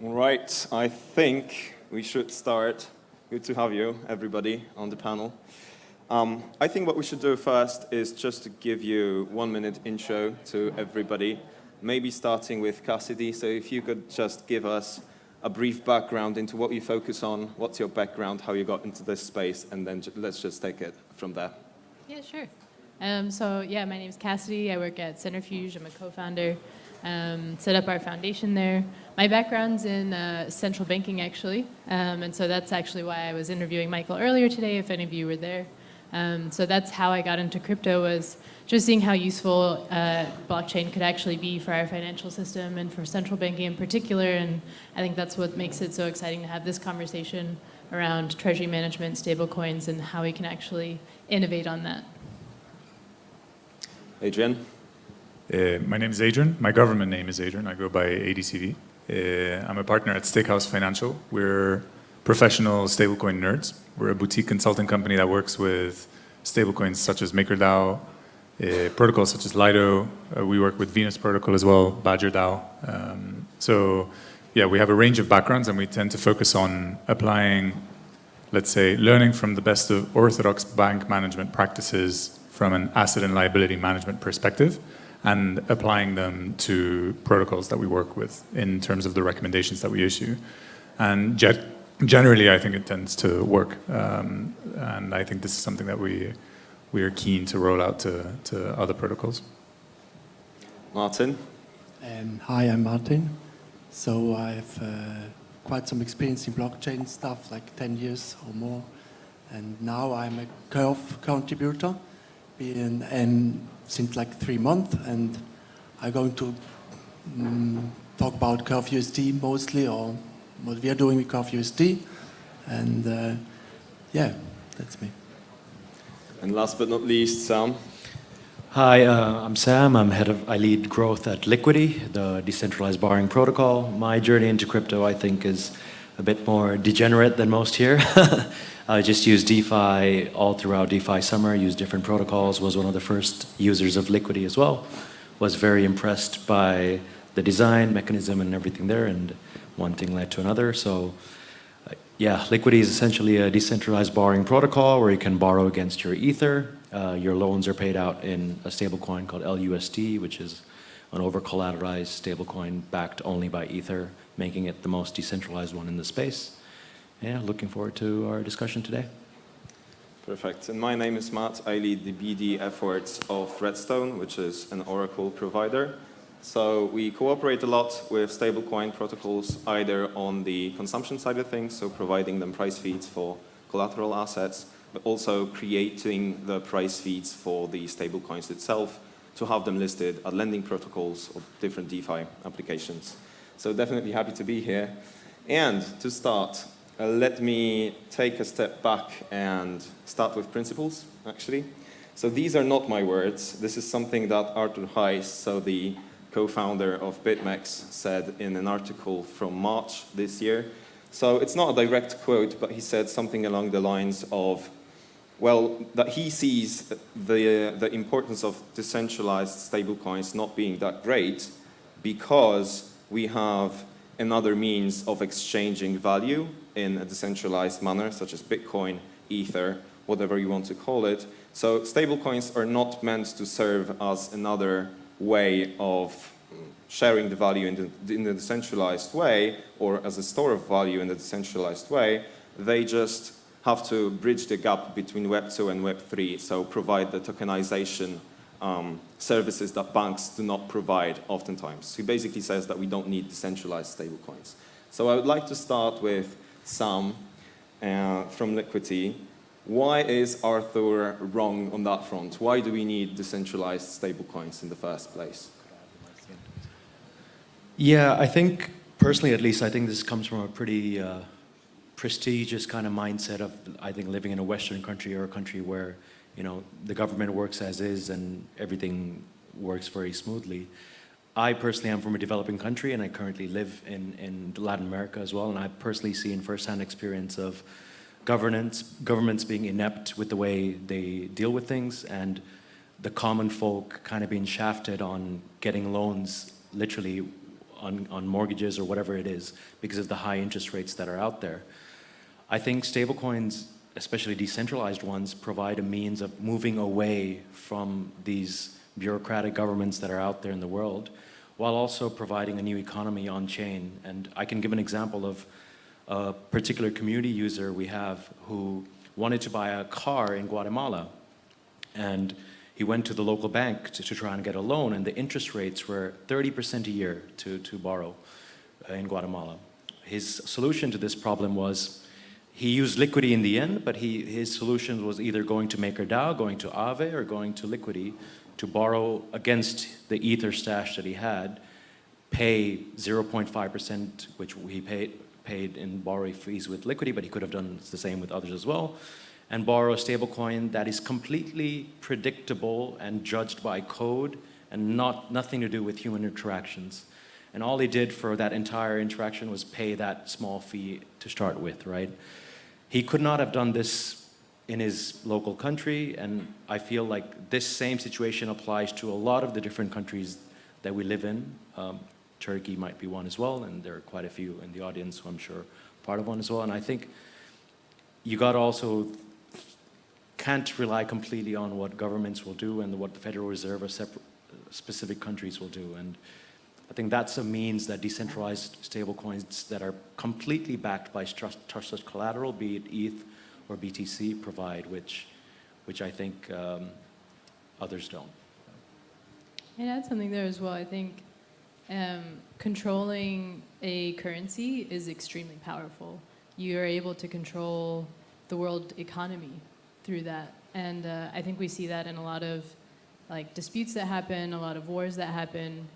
All right, I think we should start. Good to have you, everybody, on the panel. I think what we should do first is just to give you 1 minute intro to everybody, maybe starting with Cassidy. So if you could just give us a brief background into what you focus on, what's your background, how you got into this space, and then let's just take it from there. Yeah, sure. My name is Cassidy. I work at Centrifuge. I'm a co-founder. Set up our foundation there. My background's in central banking, actually, and so that's actually why I was interviewing Michael earlier today, if any of you were there. So that's how I got into crypto, was just seeing how useful blockchain could actually be for our financial system and for central banking in particular, and I think that's what makes it so exciting to have this conversation around treasury management, stablecoins, and how we can actually innovate on that. Adrian? My name is Adrian. My government name is Adrian. I go by ADCV. I'm a partner at Steakhouse Financial. We're professional stablecoin nerds. We're a boutique consulting company that works with stablecoins such as MakerDAO, protocols such as Lido. We work with Venus Protocol as well, BadgerDAO. We have a range of backgrounds, and we tend to focus on applying, let's say, learning from the best of orthodox bank management practices from an asset and liability management perspective, and applying them to protocols that we work with in terms of the recommendations that we issue. And generally, I think it tends to work. And I think this is something that we are keen to roll out to other protocols. Martin? Hi, I'm Martin. So I have quite some experience in blockchain stuff, like 10 years or more. And now I'm a Curve contributor, since like 3 months, and I'm going to talk about Curve USD mostly, or what we are doing with Curve USD, and that's me. And last but not least, Sam. Hi, I'm Sam. I lead growth at Liquidity, the decentralized borrowing protocol. My journey into crypto, I think, is a bit more degenerate than most here. I just used DeFi all throughout DeFi summer, used different protocols, was one of the first users of Liquidity as well. Was very impressed by the design, mechanism, and everything there, and one thing led to another. So Liquidity is essentially a decentralized borrowing protocol where you can borrow against your Ether. Your loans are paid out in a stablecoin called LUSD, which is an over-collateralized stablecoin backed only by Ether, making it the most decentralized one in the space. Yeah, looking forward to our discussion today. Perfect. And my name is Matt. I lead the BD efforts of Redstone, which is an Oracle provider. So we cooperate a lot with stablecoin protocols, either on the consumption side of things, so providing them price feeds for collateral assets, but also creating the price feeds for the stablecoins itself to have them listed at lending protocols or different DeFi applications. So definitely happy to be here. And to start, let me take a step back and start with principles, actually. So these are not my words. This is something that Arthur Heiss, so the co-founder of BitMEX, said in an article from March this year. So it's not a direct quote, but he said something along the lines of, that he sees the importance of decentralized stablecoins not being that great because we have another means of exchanging value in a decentralized manner, such as Bitcoin, Ether, whatever you want to call it. So stablecoins are not meant to serve as another way of sharing the value in the decentralized way, or as a store of value in the decentralized way. They just have to bridge the gap between Web 2 and Web 3, so provide the tokenization services that banks do not provide oftentimes. He basically says that we don't need decentralized stablecoins. So I would like to start with Sam from Liquidity. Why is Arthur wrong on that front? Why do we need decentralized stablecoins in the first place? Yeah, I think, personally at least, I think this comes from a pretty prestigious kind of mindset of, I think, living in a Western country or a country where, the government works as is and everything works very smoothly. I personally am from a developing country, and I currently live in Latin America as well, and I've personally seen firsthand experience of governments being inept with the way they deal with things, and the common folk kind of being shafted on getting loans literally on mortgages or whatever it is because of the high interest rates that are out there. I think stablecoins, especially decentralized ones, provide a means of moving away from these bureaucratic governments that are out there in the world, while also providing a new economy on chain. And I can give an example of a particular community user we have who wanted to buy a car in Guatemala. And he went to the local bank to try and get a loan, and the interest rates were 30% a year to borrow in Guatemala. His solution to this problem was he used Liquidity in the end, but his solution was either going to MakerDAO, going to Aave, or going to Liquidity to borrow against the Ether stash that he had, pay 0.5%, which he paid in borrowing fees with Liquidity, but he could have done the same with others as well, and borrow a stablecoin that is completely predictable and judged by code and nothing to do with human interactions. And all he did for that entire interaction was pay that small fee to start with, right? He could not have done this in his local country, and I feel like this same situation applies to a lot of the different countries that we live in. Turkey might be one as well, and there are quite a few in the audience who I'm sure part of one as well. And I think you got also can't rely completely on what governments will do and what the Federal Reserve or specific countries will do. And I think that's a means that decentralized stablecoins that are completely backed by trusted collateral, be it ETH or BTC, provide, which I think others don't. I'd add something there as well. I think controlling a currency is extremely powerful. You are able to control the world economy through that. And I think we see that in a lot of disputes that happen, a lot of wars that happen.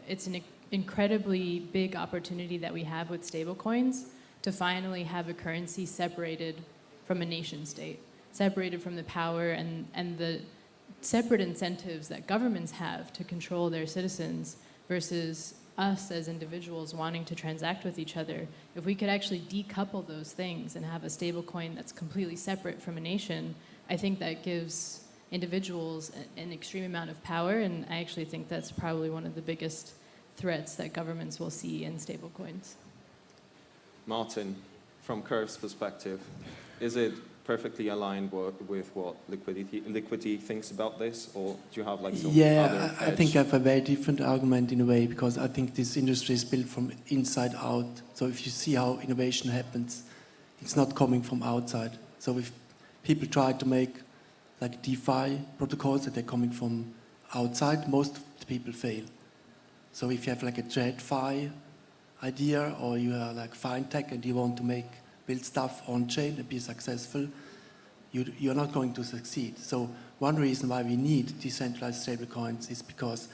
It's an incredibly big opportunity that we have with stablecoins to finally have a currency separated from a nation state, separated from the power and the separate incentives that governments have to control their citizens versus us as individuals wanting to transact with each other. If we could actually decouple those things and have a stablecoin that's completely separate from a nation, I think that gives individuals an extreme amount of power, and I actually think that's probably one of the biggest threats that governments will see in stablecoins. Martin, from Curve's perspective, is it perfectly aligned with what Liquidity thinks about this, or do you have some other I think I have a very different argument in a way, because I think this industry is built from inside out. So if you see how innovation happens, it's not coming from outside. So if people try to make DeFi protocols that are coming from outside, most of the people fail. So if you have a TradFi idea, or you are fintech and you want to build stuff on chain and be successful, you're not going to succeed. So one reason why we need decentralized stablecoins is because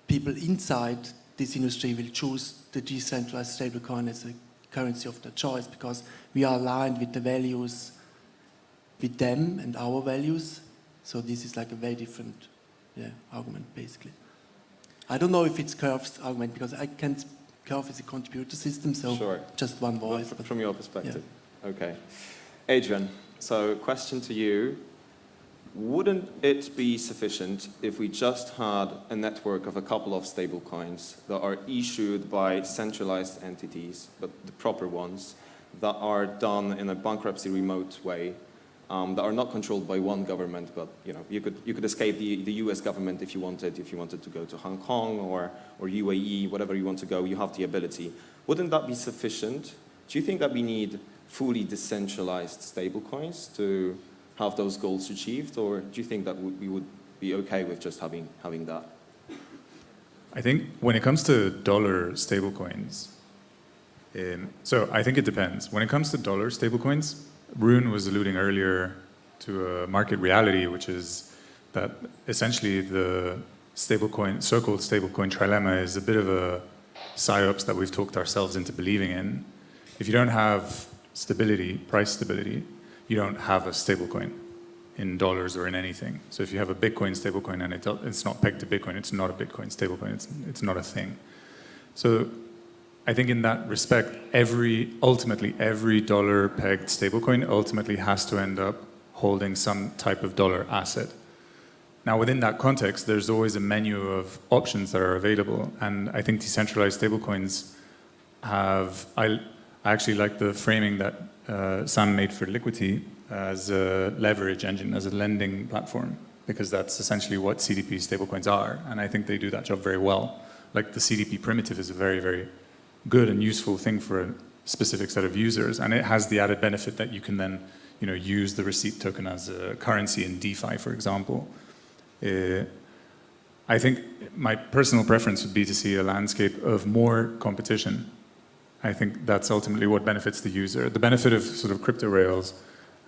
people inside this industry will choose the decentralized stablecoin as a currency of their choice, because we are aligned with the values with them and our values. So this is a very different argument, basically. I don't know if it's Curve's argument, because Curve is a contributor system, so sure. Just one voice. From your perspective. Yeah. Okay. Adrian, so question to you. Wouldn't it be sufficient if we just had a network of a couple of stablecoins that are issued by centralized entities, but the proper ones, that are done in a bankruptcy remote way, that are not controlled by one government, but you could escape the US government if you wanted to go to Hong Kong or UAE, whatever you want to go, you have the ability. Wouldn't that be sufficient? Do you think that we need fully decentralized stablecoins to have those goals achieved, or do you think that we would be okay with just having that? I think when it comes to dollar stablecoins, so I think it depends. When it comes to dollar stablecoins, Rune was alluding earlier to a market reality, which is that essentially the so-called stablecoin trilemma is a bit of a psyops that we've talked ourselves into believing in. If you don't have stability, price stability, you don't have a stablecoin in dollars or in anything. So if you have a Bitcoin stablecoin and it's not pegged to Bitcoin, it's not a Bitcoin stablecoin, it's not a thing. So I think in that respect, ultimately every dollar-pegged stablecoin ultimately has to end up holding some type of dollar asset. Now, within that context, there's always a menu of options that are available. And I think decentralized stablecoins have, I actually like the framing that Sam made for Liquidity as a leverage engine, as a lending platform, because that's essentially what CDP stablecoins are. And I think they do that job very well. Like the CDP primitive is a very, very good and useful thing for a specific set of users. And it has the added benefit that you can then use the receipt token as a currency in DeFi, for example. I think my personal preference would be to see a landscape of more competition. I think that's ultimately what benefits the user. The benefit of sort of crypto rails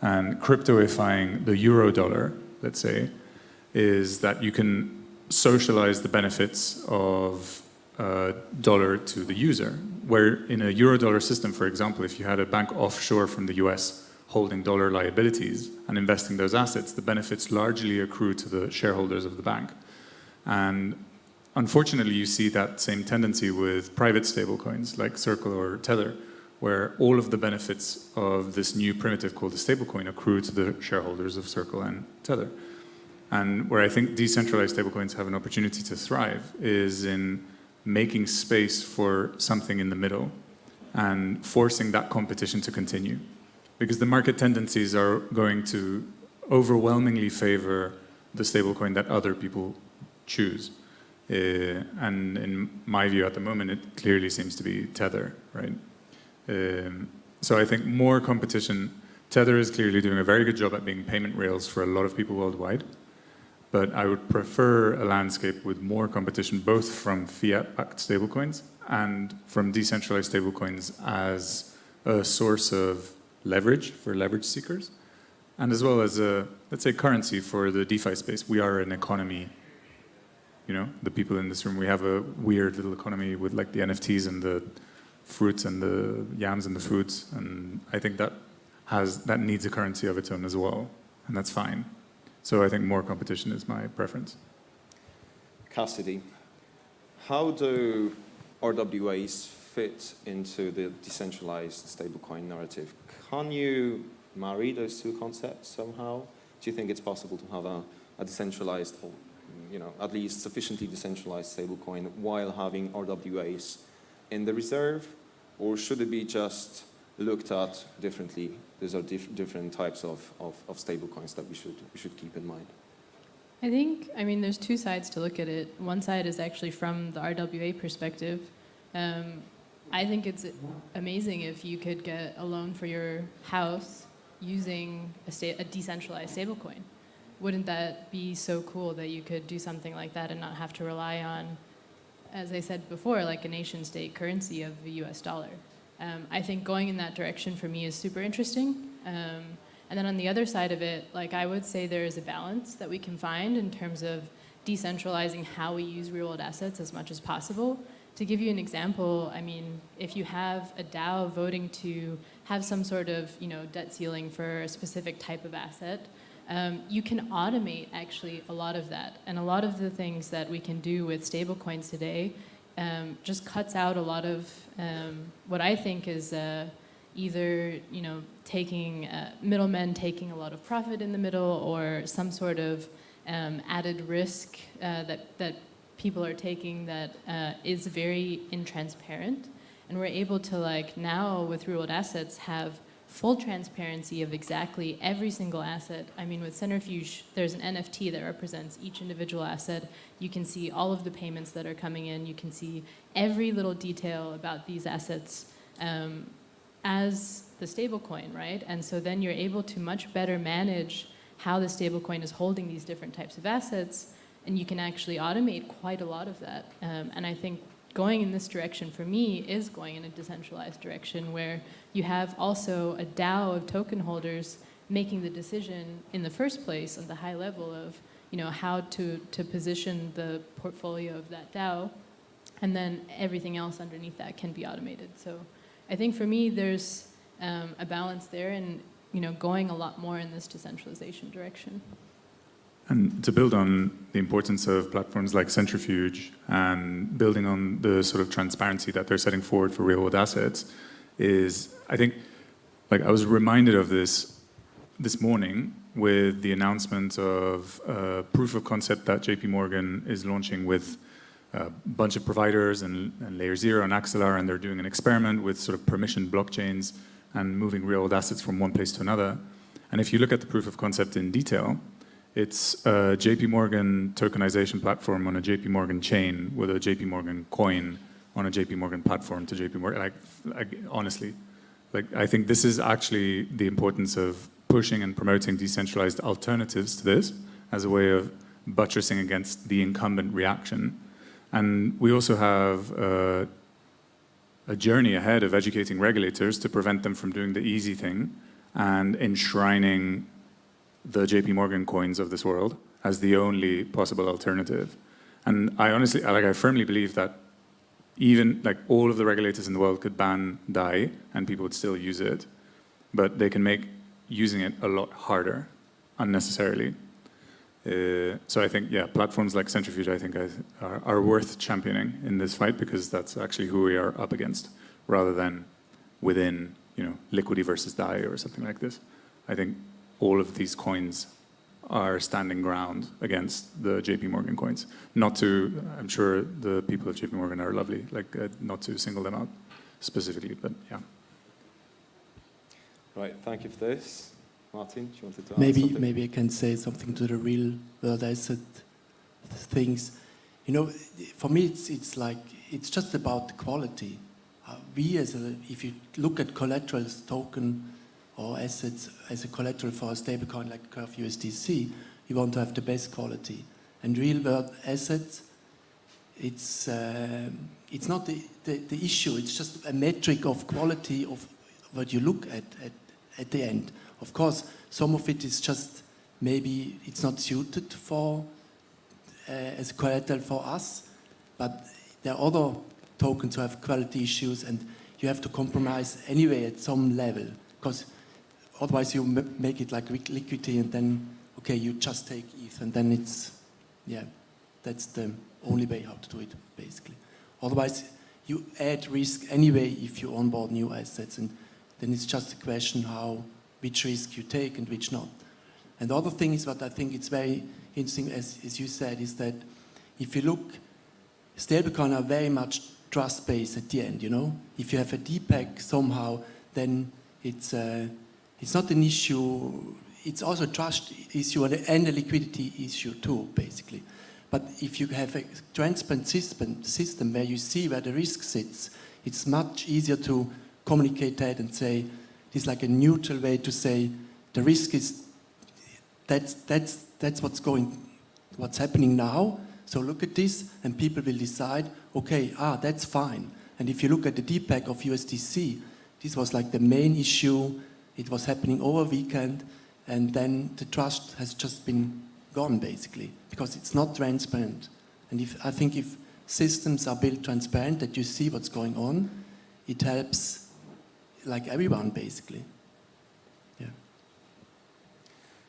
and cryptoifying the euro dollar, let's say, is that you can socialize the benefits of a dollar to the user. Where in a euro dollar system, for example, if you had a bank offshore from the US holding dollar liabilities and investing those assets, the benefits largely accrue to the shareholders of the bank. And unfortunately, you see that same tendency with private stablecoins like Circle or Tether, where all of the benefits of this new primitive called a stablecoin accrue to the shareholders of Circle and Tether. And where I think decentralized stablecoins have an opportunity to thrive is in making space for something in the middle and forcing that competition to continue. Because the market tendencies are going to overwhelmingly favor the stablecoin that other people choose. And in my view at the moment, it clearly seems to be Tether, right? So I think more competition. Tether is clearly doing a very good job at being payment rails for a lot of people worldwide. But I would prefer a landscape with more competition, both from fiat-backed stablecoins and from decentralized stablecoins as a source of leverage for leverage seekers, and as well as a, let's say, currency for the DeFi space. We are an economy, the people in this room, we have a weird little economy with like the NFTs and the fruits and the yams and the foods, and I think that needs a currency of its own as well, and that's fine. So I think more competition is my preference. Cassidy, how do RWAs fit into the decentralized stablecoin narrative? Can you marry those two concepts somehow? Do you think it's possible to have a decentralized, or at least sufficiently decentralized stablecoin while having RWAs in the reserve, or should it be just looked at differently? These are different types of stablecoins that we should keep in mind. I think, there's two sides to look at it. One side is actually from the RWA perspective. I think it's amazing if you could get a loan for your house using a decentralized stablecoin. Wouldn't that be so cool that you could do something like that and not have to rely on, as I said before, like a nation state currency of the US dollar? I think going in that direction for me is super interesting. And then on the other side of it, I would say there is a balance that we can find in terms of decentralizing how we use real world assets as much as possible. To give you an example, if you have a DAO voting to have some sort of debt ceiling for a specific type of asset, you can automate actually a lot of that. And a lot of the things that we can do with stablecoins today just cuts out a lot of what I think is either taking middlemen taking a lot of profit in the middle, or some sort of added risk that people are taking that is very intransparent. And we're able to now with real world assets have full transparency of exactly every single asset. With Centrifuge, there's an NFT that represents each individual asset. You can see all of the payments that are coming in. You can see every little detail about these assets as the stablecoin, right? And so then you're able to much better manage how the stablecoin is holding these different types of assets, and you can actually automate quite a lot of that. And I think going in this direction for me is going in a decentralized direction where you have also a DAO of token holders making the decision in the first place at the high level of how to position the portfolio of that DAO, and then everything else underneath that can be automated. So I think for me there's a balance there, and going a lot more in this decentralization direction. And to build on the importance of platforms like Centrifuge and building on the sort of transparency that they're setting forward for real-world assets is, I think, I was reminded of this morning with the announcement of proof of concept that JP Morgan is launching with a bunch of providers and Layer 0 and Axelar, and they're doing an experiment with sort of permissioned blockchains and moving real-world assets from one place to another. And if you look at the proof of concept in detail, it's a JP Morgan tokenization platform on a JP Morgan chain with a JP Morgan coin on a JP Morgan platform to JP Morgan. Honestly, I think this is actually the importance of pushing and promoting decentralized alternatives to this as a way of buttressing against the incumbent reaction. And we also have a journey ahead of educating regulators to prevent them from doing the easy thing and enshrining the JP Morgan coins of this world as the only possible alternative. And I firmly believe that even all of the regulators in the world could ban DAI and people would still use it, but they can make using it a lot harder unnecessarily. So I think, platforms like Centrifuge, I think, are worth championing in this fight, because that's actually who we are up against, rather than within, Liquidity versus DAI or something like this. I think all of these coins are standing ground against the JP Morgan coins. I'm sure the people of JP Morgan are lovely, not to single them out specifically, but yeah. Right, thank you for this. Martin, do you wanted to add something? Maybe I can say something to the real world asset things. For me, it's just about the quality. If you look at collaterals, token or assets as a collateral for a stablecoin like Curve USDC, you want to have the best quality. And real world assets, it's not the issue. It's just a metric of quality of what you look at the end. Of course, some of it is just maybe it's not suited for as collateral for us, but there are other tokens who have quality issues, and you have to compromise anyway at some level, because otherwise you make it like liquidity, and then you just take ETH, and then that's the only way how to do it basically. Otherwise, you add risk anyway if you onboard new assets, and then it's just a question which risk you take and which not. And the other thing is what I think it's very interesting, as you said, is that if you look, stablecoin are very much trust-based at the end, If you have a DPEG somehow, then it's not an issue, it's also a trust issue and a liquidity issue too, basically. But if you have a transparent system where you see where the risk sits, it's much easier to communicate that and say, it's like a neutral way to say the risk is that's what's happening now. So look at this, and people will decide, that's fine. And if you look at the DPEG of USDC, this was like the main issue. It was happening over a weekend, and then the trust has just been gone basically, because it's not transparent. And I think if systems are built transparent, that you see what's going on, it helps everyone basically.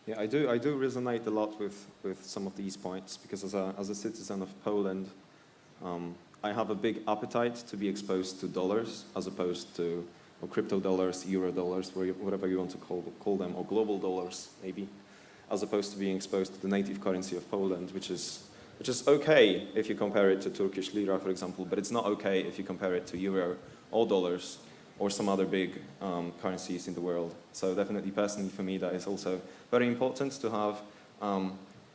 Yeah, I do resonate a lot with some of these points, because as a citizen of Poland, I have a big appetite to be exposed to dollars as opposed to crypto dollars, euro dollars, whatever you want to call them, or global dollars maybe, as opposed to being exposed to the native currency of Poland, which is okay if you compare it to Turkish lira, for example, but it's not okay if you compare it to euro or dollars or some other big currencies in the world. So definitely, personally, for me, that is also very important to have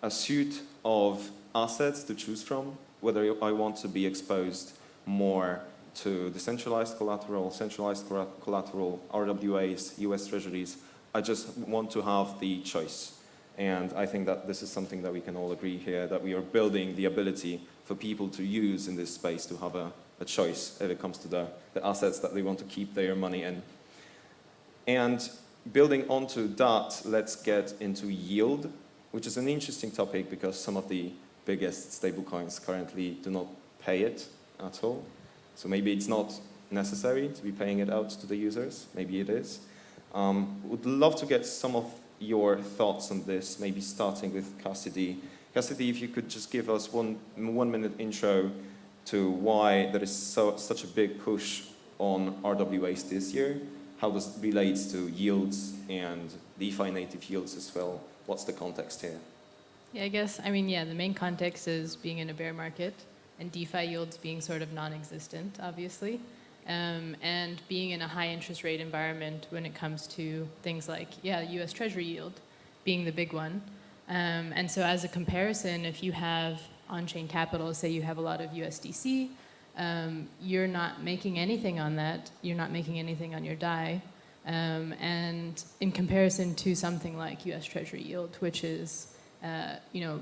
a suite of assets to choose from, whether I want to be exposed more to decentralized collateral, centralized collateral, RWAs, US Treasuries. I just want to have the choice. And I think that this is something that we can all agree here, that we are building the ability for people to use in this space to have a choice if it comes to the assets that they want to keep their money in. And building onto that, let's get into yield, which is an interesting topic because some of the biggest stablecoins currently do not pay it at all. So maybe it's not necessary to be paying it out to the users. Maybe it is. Would love to get some of your thoughts on this, maybe starting with Cassidy. Cassidy, if you could just give us one minute intro to why there is such a big push on RWAs this year, how this relates to yields and DeFi native yields as well, what's the context here? Yeah, I guess, I mean, yeah, the main context is being in a bear market and DeFi yields being sort of non-existent, obviously, and being in a high interest rate environment when it comes to things like, yeah, US Treasury yield being the big one. And so as a comparison, if you have on-chain capital, say you have a lot of USDC, you're not making anything on that, you're not making anything on your DAI, and in comparison to something like US Treasury yield, which is you know,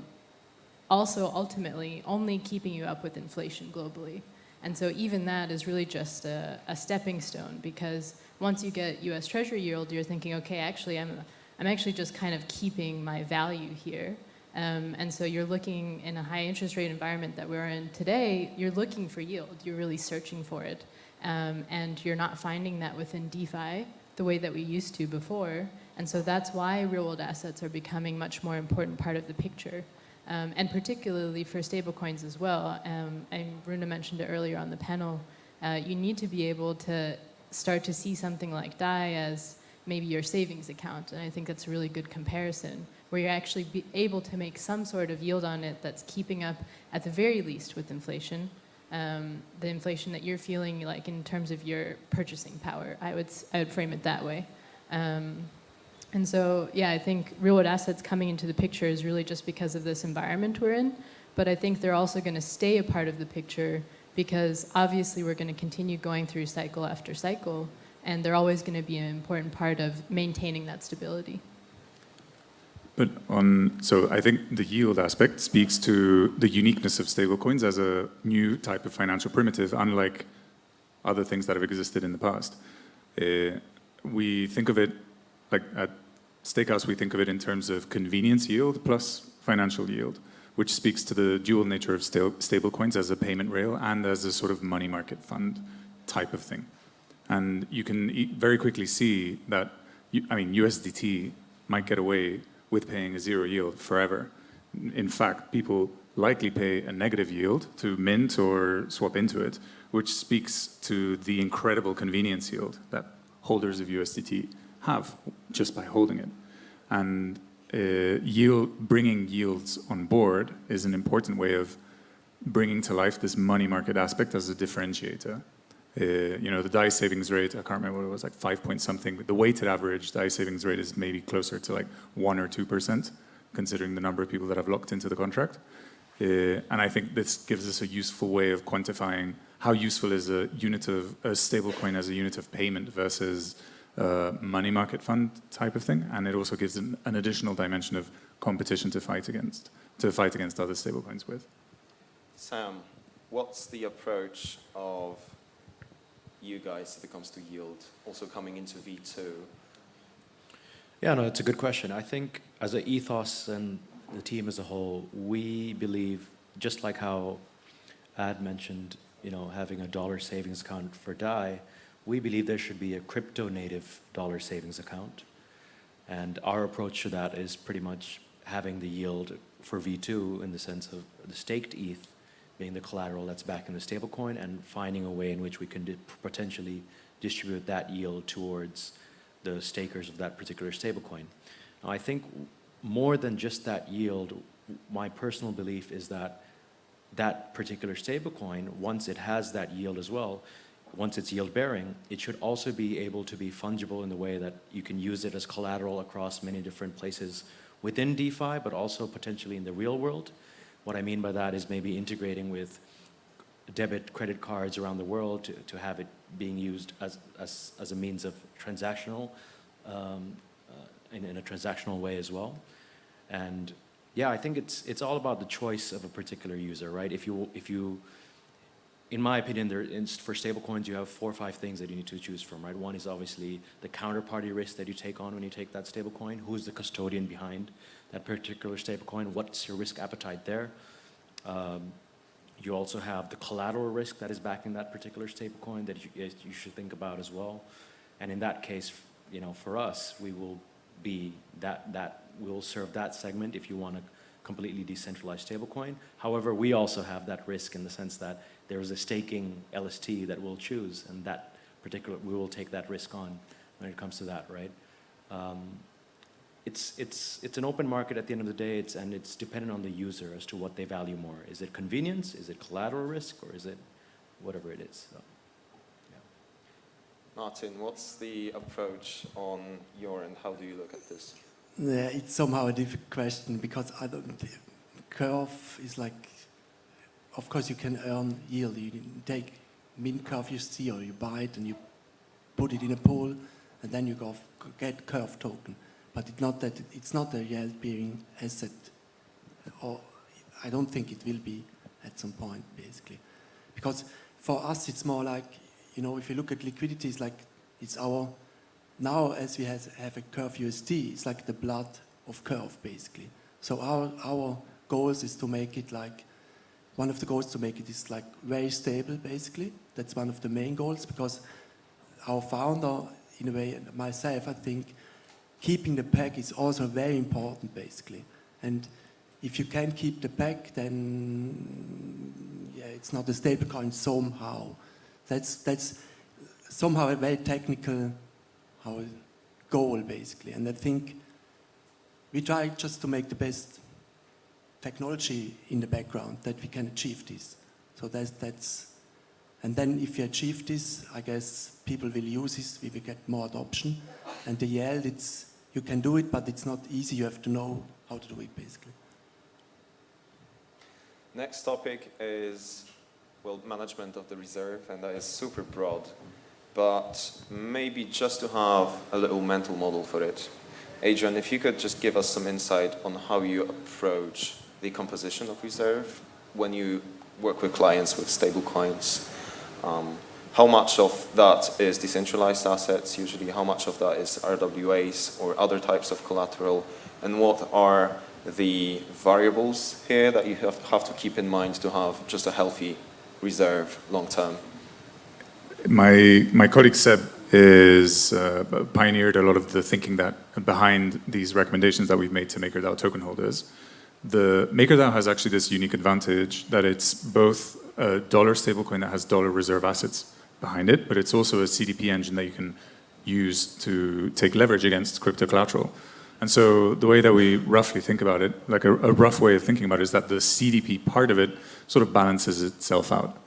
also ultimately only keeping you up with inflation globally. And so even that is really just a stepping stone, because once you get US Treasury yield, you're thinking, okay, actually I'm actually just kind of keeping my value here. And so you're looking in a high interest rate environment that we're in today, you're looking for yield, you're really searching for it. And you're not finding that within DeFi the way that we used to before. And so that's why real world assets are becoming much more important part of the picture. And particularly for stablecoins as well. And Runa mentioned it earlier on the panel, you need to be able to start to see something like DAI as maybe your savings account. And I think that's a really good comparison, where you're actually able to make some sort of yield on it that's keeping up, at the very least, with inflation. The inflation that you're feeling, like in terms of your purchasing power, I would frame it that way. And so, yeah, I think real world assets coming into the picture is really just because of this environment we're in. But I think they're also going to stay a part of the picture, because obviously we're going to continue going through cycle after cycle, and they're always going to be an important part of maintaining that stability. But so I think the yield aspect speaks to the uniqueness of stablecoins as a new type of financial primitive, unlike other things that have existed in the past. We think of it, like at Stakehouse, we think of it in terms of convenience yield plus financial yield, which speaks to the dual nature of stablecoins as a payment rail and as a sort of money market fund type of thing. And you can very quickly see that, USDT might get away with paying a zero yield forever. In fact, people likely pay a negative yield to mint or swap into it, which speaks to the incredible convenience yield that holders of USDT have just by holding it. And bringing yields on board is an important way of bringing to life this money market aspect as a differentiator. The DAI savings rate, I can't remember what it was, like 5 point something. The weighted average DAI savings rate is maybe closer to like 1 or 2%, considering the number of people that have locked into the contract. And I think this gives us a useful way of quantifying how useful is a stablecoin as a unit of payment versus money market fund type of thing. And it also gives an additional dimension of competition to fight against other stablecoins with. Sam, what's the approach of you guys if it comes to yield, also coming into V2? Yeah, no, it's a good question. I think as an ethos and the team as a whole, we believe, just like how Ad mentioned, having a dollar savings account for DAI, we believe there should be a crypto native dollar savings account. And our approach to that is pretty much having the yield for V2 in the sense of the staked ETH being the collateral that's back in the stablecoin, and finding a way in which we can potentially distribute that yield towards the stakers of that particular stablecoin. Now, I think more than just that yield, my personal belief is that that particular stablecoin, once it has that yield as well, once it's yield bearing, it should also be able to be fungible in the way that you can use it as collateral across many different places within DeFi, but also potentially in the real world. What I mean by that is maybe integrating with debit credit cards around the world to have it being used as a means of transactional, in a transactional way as well. And yeah, I think it's all about the choice of a particular user, right? If you in my opinion, for stablecoins, you have 4 or 5 things that you need to choose from, right? One is obviously the counterparty risk that you take on when you take that stablecoin. Who's the custodian behind that particular stablecoin? What's your risk appetite there? You also have the collateral risk that is backing that particular stablecoin that you should think about as well. And in that case, for us, we will be we will serve that segment if you want a completely decentralized stablecoin. However, we also have that risk in the sense that there is a staking LST that we'll choose, and we will take that risk on when it comes to that, right? it's an open market at the end of the day, and it's dependent on the user as to what they value more. Is it convenience? Is it collateral risk? Or is it whatever it is? So, yeah. Martin, what's the approach on your end? How do you look at this? Yeah, it's somehow a difficult question because curve is like, of course you can earn yield. You take min curve USD or you buy it and you put it in a pool and then you get curve token. But it's not a yield-bearing asset, or I don't think it will be at some point, basically. Because for us, it's more like, if you look at liquidity, it's like it's our, now as we have a curve USD, it's like the blood of curve, basically. So our goals is to make it like, one of the goals to make it is like very stable, basically. That's one of the main goals, because our founder, in a way, and myself, I think, keeping the peg is also very important, basically. And if you can keep the peg, then it's not a stable coin somehow. That's somehow a very technical goal, basically. And I think we try just to make the best technology in the background that we can achieve this. So and then if you achieve this, I guess people will use this, we will get more adoption. And the yield, you can do it, but it's not easy. You have to know how to do it, basically. Next topic is, management of the reserve, and that is super broad. But maybe just to have a little mental model for it. Adrian, if you could just give us some insight on how you approach the composition of reserve when you work with clients with stable coins. How much of that is decentralized assets usually? How much of that is RWAs or other types of collateral? And what are the variables here that you have to keep in mind to have just a healthy reserve long term? My colleague Seb is pioneered a lot of the thinking that behind these recommendations that we've made to MakerDAO token holders. The MakerDAO has actually this unique advantage that it's both a dollar stablecoin that has dollar reserve assets behind it, but it's also a CDP engine that you can use to take leverage against crypto collateral. And so the way that we roughly think about it, like a rough way of thinking about it, is that the CDP part of it sort of balances itself out,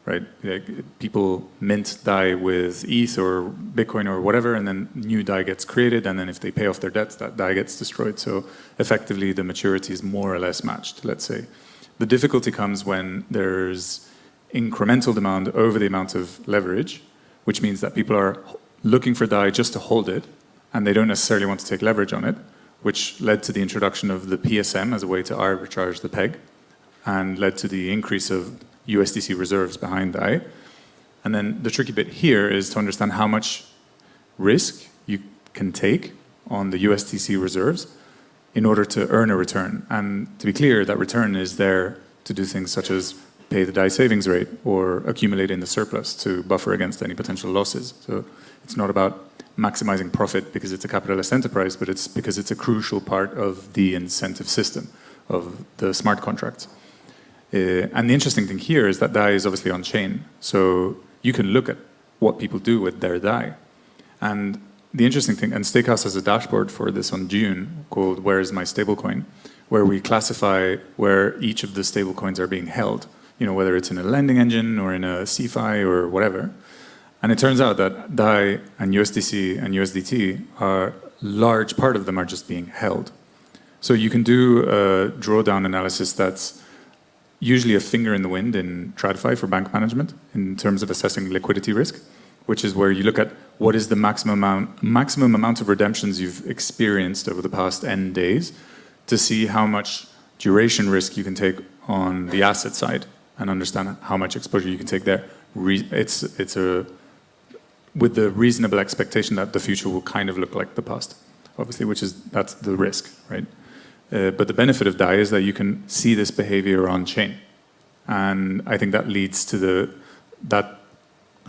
right? Like people mint DAI with ETH or Bitcoin or whatever, and then new DAI gets created, and then if they pay off their debts, that DAI gets destroyed. So effectively the maturity is more or less matched, let's say. The difficulty comes when there's incremental demand over the amount of leverage, which means that people are looking for DAI just to hold it, and they don't necessarily want to take leverage on it, which led to the introduction of the PSM as a way to arbitrage the peg, and led to the increase of USDC reserves behind DAI. And then the tricky bit here is to understand how much risk you can take on the USDC reserves in order to earn a return. And to be clear, that return is there to do things such as pay the DAI savings rate or accumulate in the surplus to buffer against any potential losses. So it's not about maximizing profit because it's a capitalist enterprise, but it's because it's a crucial part of the incentive system of the smart contracts. And the interesting thing here is that DAI is obviously on chain. So you can look at what people do with their DAI. And the interesting thing, and Stakehouse has a dashboard for this on June called Where is my stablecoin, where we classify where each of the stablecoins are being held, whether it's in a lending engine or in a CFI or whatever. And it turns out that DAI and USDC and USDT are large part of them are just being held. So you can do a drawdown analysis that's usually a finger in the wind in TradFi for bank management in terms of assessing liquidity risk, which is where you look at what is the maximum amount of redemptions you've experienced over the past N days to see how much duration risk you can take on the asset side and understand how much exposure you can take there. It's with the reasonable expectation that the future will kind of look like the past, obviously, that's the risk, right? But the benefit of DAI is that you can see this behavior on chain. And I think that leads to that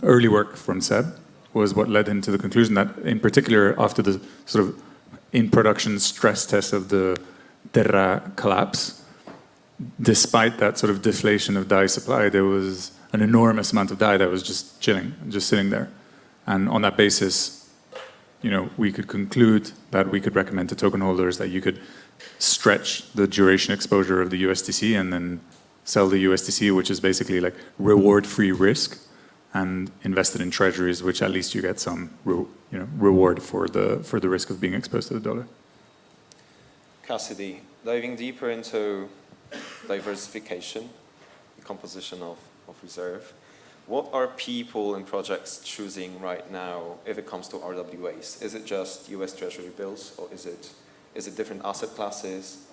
early work from Seb was what led him to the conclusion that, in particular, after the sort of in-production stress test of the Terra collapse, despite that sort of deflation of DAI supply, there was an enormous amount of DAI that was just chilling, just sitting there. And on that basis, we could conclude that we could recommend to token holders that you could stretch the duration exposure of the USDC and then sell the USDC, which is basically like reward-free risk, and invest it in treasuries, which at least you get some reward for the risk of being exposed to the dollar. Cassidy, diving deeper into diversification, the composition of reserve, what are people and projects choosing right now if it comes to RWAs? Is it just US Treasury bills, or is it different asset classes,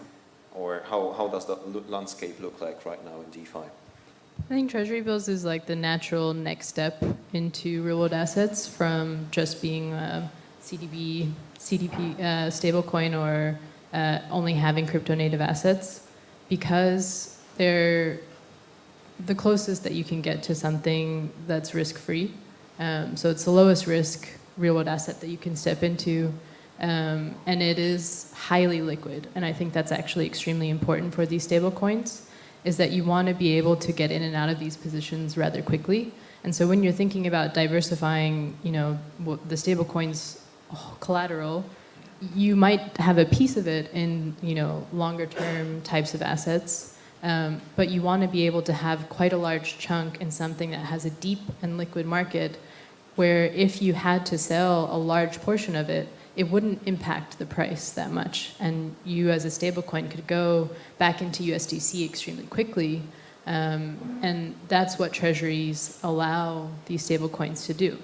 or how does the landscape look like right now in DeFi? I think Treasury bills is like the natural next step into real-world assets from just being a CDP stablecoin or only having crypto-native assets, because they're the closest that you can get to something that's risk-free. So it's the lowest risk real-world asset that you can step into, and it is highly liquid. And I think that's actually extremely important for these stablecoins, is that you want to be able to get in and out of these positions rather quickly. And so when you're thinking about diversifying, the stablecoins collateral, you might have a piece of it in, longer-term types of assets. But you want to be able to have quite a large chunk in something that has a deep and liquid market, where if you had to sell a large portion of it, it wouldn't impact the price that much. And you as a stablecoin could go back into USDC extremely quickly. And that's what treasuries allow these stablecoins to do.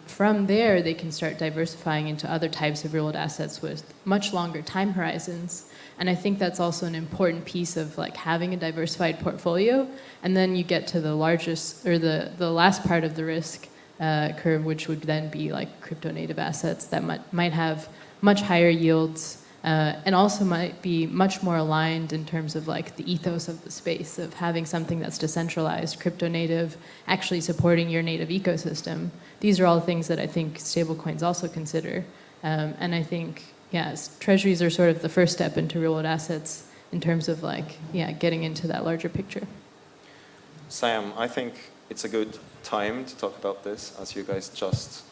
From there, they can start diversifying into other types of real-world assets with much longer time horizons. And I think that's also an important piece of like having a diversified portfolio. And then you get to the largest, or the last part of the risk curve, which would then be like crypto-native assets that might have much higher yields, and also might be much more aligned in terms of like the ethos of the space of having something that's decentralized, crypto-native, actually supporting your native ecosystem. These are all things that I think stablecoins also consider. And I think, treasuries are sort of the first step into real-world assets in terms of like, getting into that larger picture. Sam, I think it's a good time to talk about this, as you guys just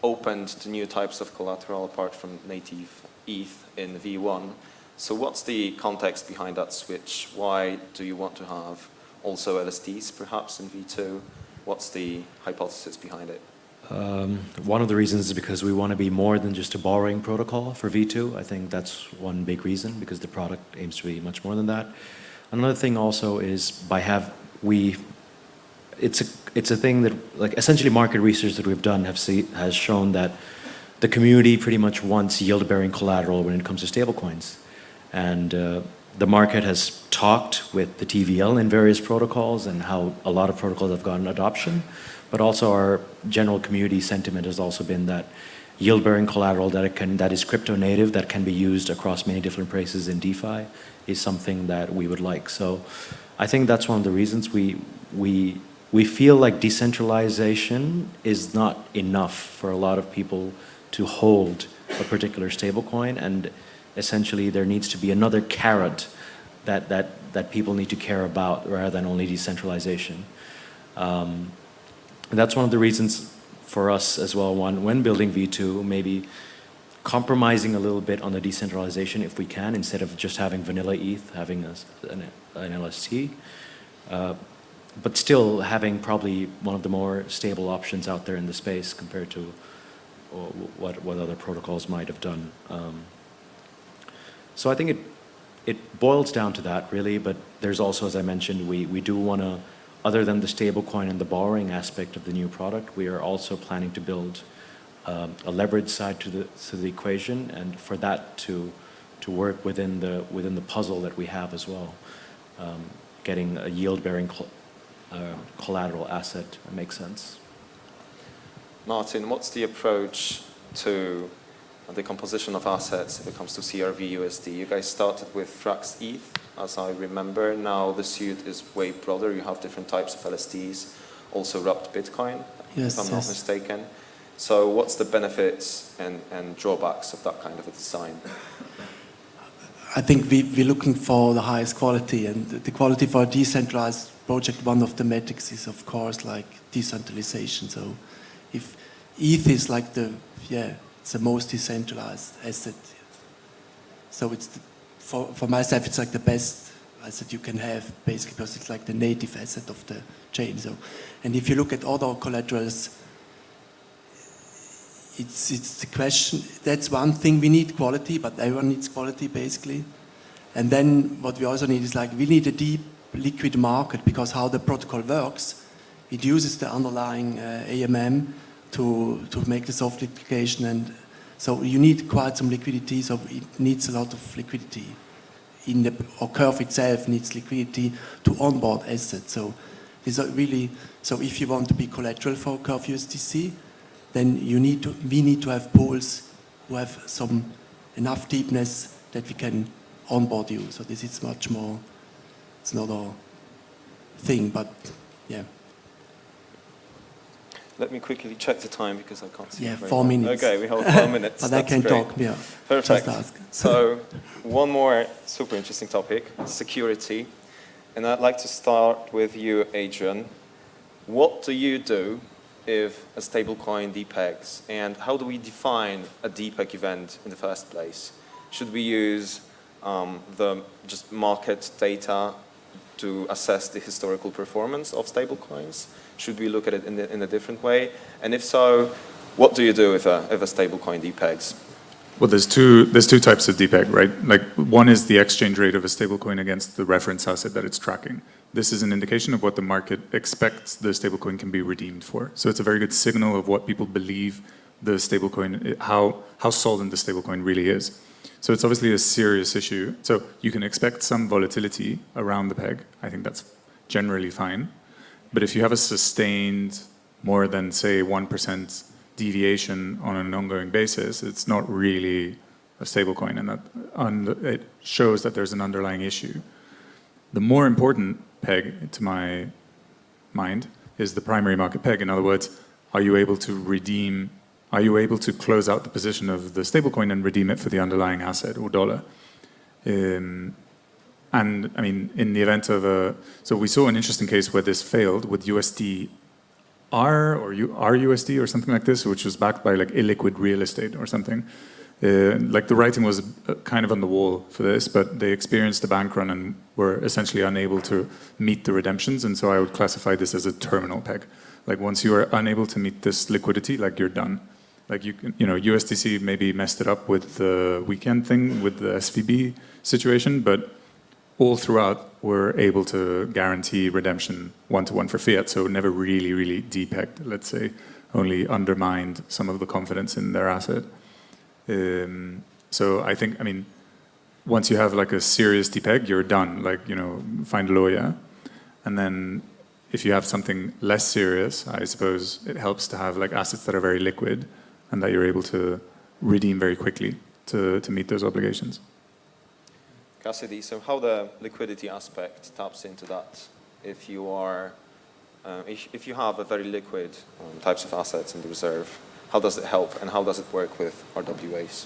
opened to new types of collateral apart from native ETH in V1. So what's the context behind that switch? Why do you want to have also LSTs perhaps in V2? What's the hypothesis behind it? One of the reasons is because we want to be more than just a borrowing protocol for V2. I think that's one big reason, because the product aims to be much more than that. Another thing also is it's a thing that, like, essentially market research that we've done has shown that the community pretty much wants yield-bearing collateral when it comes to stablecoins. And the market has talked with the TVL in various protocols and how a lot of protocols have gotten adoption. But also our general community sentiment has also been that yield-bearing collateral that is crypto-native, that can be used across many different places in DeFi, is something that we would like. So I think that's one of the reasons we feel like decentralization is not enough for a lot of people to hold a particular stablecoin, and essentially there needs to be another carrot that people need to care about rather than only decentralization. That's one of the reasons for us as well, when building V2, maybe compromising a little bit on the decentralization if we can, instead of just having vanilla ETH, having an LST, but still having probably one of the more stable options out there in the space compared to what other protocols might have done. So I think it boils down to that, really, but there's also, as I mentioned, we do want to, other than the stablecoin and the borrowing aspect of the new product, we are also planning to build a leverage side to the equation, and for that to work within the puzzle that we have as well. Getting a yield-bearing collateral asset makes sense. Martin, what's the approach to the composition of assets if it comes to CRV USD? You guys started with Frax ETH, as I remember. Now the suite is way broader. You have different types of LSTs, also wrapped Bitcoin, if I'm not mistaken. So what's the benefits and drawbacks of that kind of a design? I think we're looking for the highest quality, and the quality for a decentralized project, one of the metrics is, of course, like decentralization. So if ETH is like it's it's the most decentralized asset. So it's for myself, it's like the best asset you can have, basically, because it's like the native asset of the chain. So, and if you look at other collaterals, it's the question. That's one thing, we need quality, but everyone needs quality, basically. And then what we also need is like we need a deep liquid market, because how the protocol works, it uses the underlying AMM to make the soft application, and so you need quite some liquidity. So it needs a lot of liquidity. Or Curve itself needs liquidity to onboard assets. So these are really, so if you want to be collateral for Curve USDC, then we need to have pools who have enough deepness that we can onboard you. So this is much more, it's not a thing, but yeah. Let me quickly check the time because I can't see. Yeah, it very 4 well. minutes. Okay, we have 4 minutes. But I That's can great. talk, yeah. Perfect. Just ask. So, one more super interesting topic, security. And I'd like to start with you, Adrian. What do you do if a stablecoin depegs? And how do we define a depeg event in the first place? Should we use the just market data to assess the historical performance of stablecoins? Should we look at it in a different way? And if so, what do you do if a stablecoin depegs? Well, there's two types of depeg, right? Like one is the exchange rate of a stablecoin against the reference asset that it's tracking. This is an indication of what the market expects the stablecoin can be redeemed for. So it's a very good signal of what people believe the stablecoin, how solvent the stablecoin really is. So it's obviously a serious issue. So you can expect some volatility around the peg. I think that's generally fine. But if you have a sustained more than, say, 1% deviation on an ongoing basis, it's not really a stablecoin, and it shows that there's an underlying issue. The more important peg, to my mind, is the primary market peg. In other words, are you able to close out the position of the stablecoin and redeem it for the underlying asset or dollar? And I mean, in the event of so we saw an interesting case where this failed with USD R or RUSD or something like this, which was backed by like illiquid real estate or something. Like the writing was kind of on the wall for this, but they experienced a bank run and were essentially unable to meet the redemptions. And so I would classify this as a terminal peg. Like once you are unable to meet this liquidity, like you're done. Like USDC maybe messed it up with the weekend thing with the SVB situation, but all throughout we're able to guarantee redemption one-to-one for fiat, so never really depegged, let's say, only undermined some of the confidence in their asset. So I think, I mean, once you have like a serious depeg, you're done, like, find a lawyer. And then if you have something less serious, I suppose it helps to have like assets that are very liquid and that you're able to redeem very quickly to meet those obligations. Cassidy, so how the liquidity aspect taps into that? If you have a very liquid types of assets in the reserve, how does it help and how does it work with RWAs?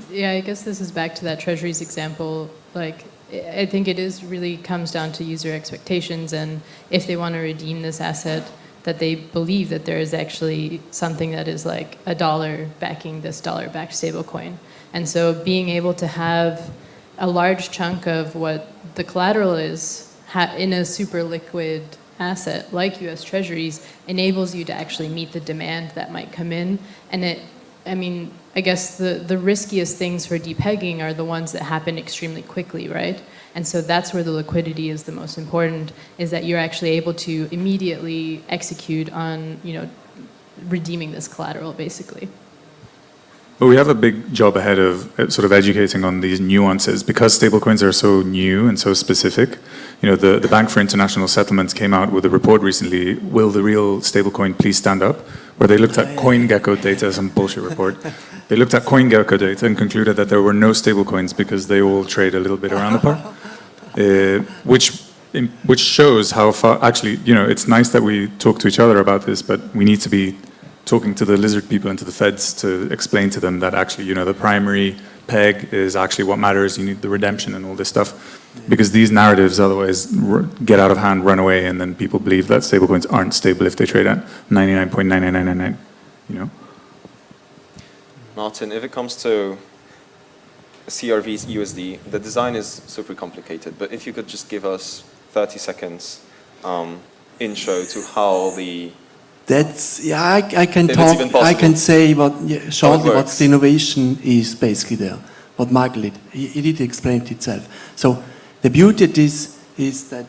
Yeah, I guess this is back to that Treasuries example. Like, I think it really comes down to user expectations, and if they want to redeem this asset, that they believe that there is actually something that is like a dollar backing this dollar-backed stablecoin. And so being able to have a large chunk of what the collateral is in a super liquid asset like US Treasuries enables you to actually meet the demand that might come in. And I guess the riskiest things for depegging are the ones that happen extremely quickly, right? And so that's where the liquidity is the most important, is that you're actually able to immediately execute on, redeeming this collateral, basically. But we have a big job ahead of sort of educating on these nuances because stablecoins are so new and so specific. The Bank for International Settlements came out with a report recently, Will the Real Stablecoin Please Stand Up? Where they looked at CoinGecko data, some bullshit report. They looked at CoinGecko data and concluded that there were no stablecoins because they all trade a little bit around the par. Which shows how far, actually, it's nice that we talk to each other about this, but we need to be talking to the lizard people and to the feds to explain to them that actually, the primary peg is actually what matters. You need the redemption and all this stuff. Because these narratives otherwise get out of hand, run away, and then people believe that stablecoins aren't stable if they trade at 99.9999, Martin, if it comes to CRV's USD, the design is super complicated, but if you could just give us 30 seconds intro to how the... That's, yeah, I can If it's talk, even I possible. can say what, yeah, shortly what works. the innovation is basically there. What Michael did, he did explain it itself. So the beauty of this is that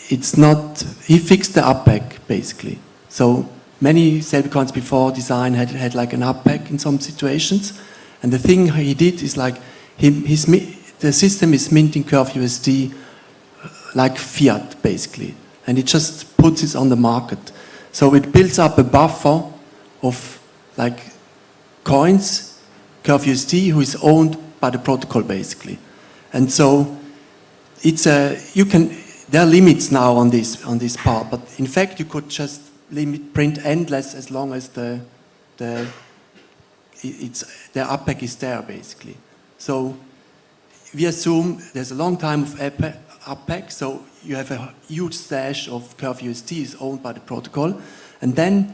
it's not, he fixed the upback basically. So many stablecoins before design had like an upback in some situations. And the thing he did is like, the system is minting Curve USD like fiat basically. And it just puts it on the market. So it builds up a buffer of like coins, Curve USD, who is owned by the protocol basically. And so it's there are limits now on this part, but in fact you could just print endless as long as the upback is there basically. So we assume there's a long time of upback, so you have a huge stash of Curve USD is owned by the protocol, and then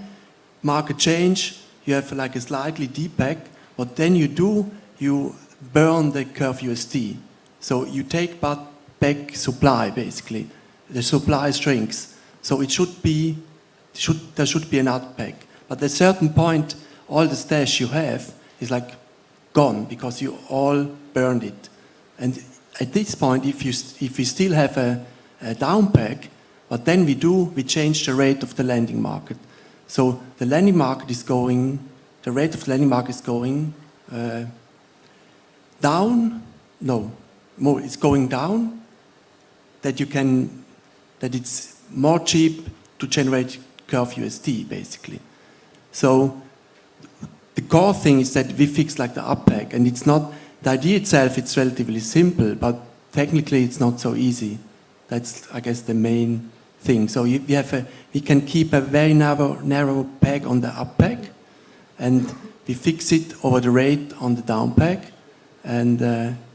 market change, you have like a slightly deepak. What then you do, you burn the Curve USD. So you take back supply basically. The supply shrinks. So there should be an upback. But at a certain point, all the stash you have is like gone because you all burned it. And at this point, if we still have a downpack, what then we change the rate of the lending market. So the lending market is going, the rate of the lending market is going down. No, more, it's going down. That it's more cheap to generate Curve USD basically. So the core thing is that we fix like the upback, and it's not, the idea itself, it's relatively simple, but technically it's not so easy. That's, I guess, the main thing. So we can keep a very narrow peg on the upback, and we fix it over the rate on the downback. And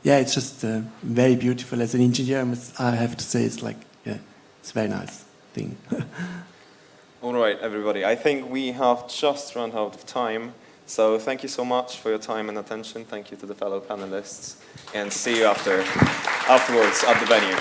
yeah, it's just very beautiful. As an engineer, I have to say, it's like, yeah, it's a very nice thing. All right, everybody. I think we have just run out of time. So thank you so much for your time and attention. Thank you to the fellow panelists. And see you afterwards at the venue.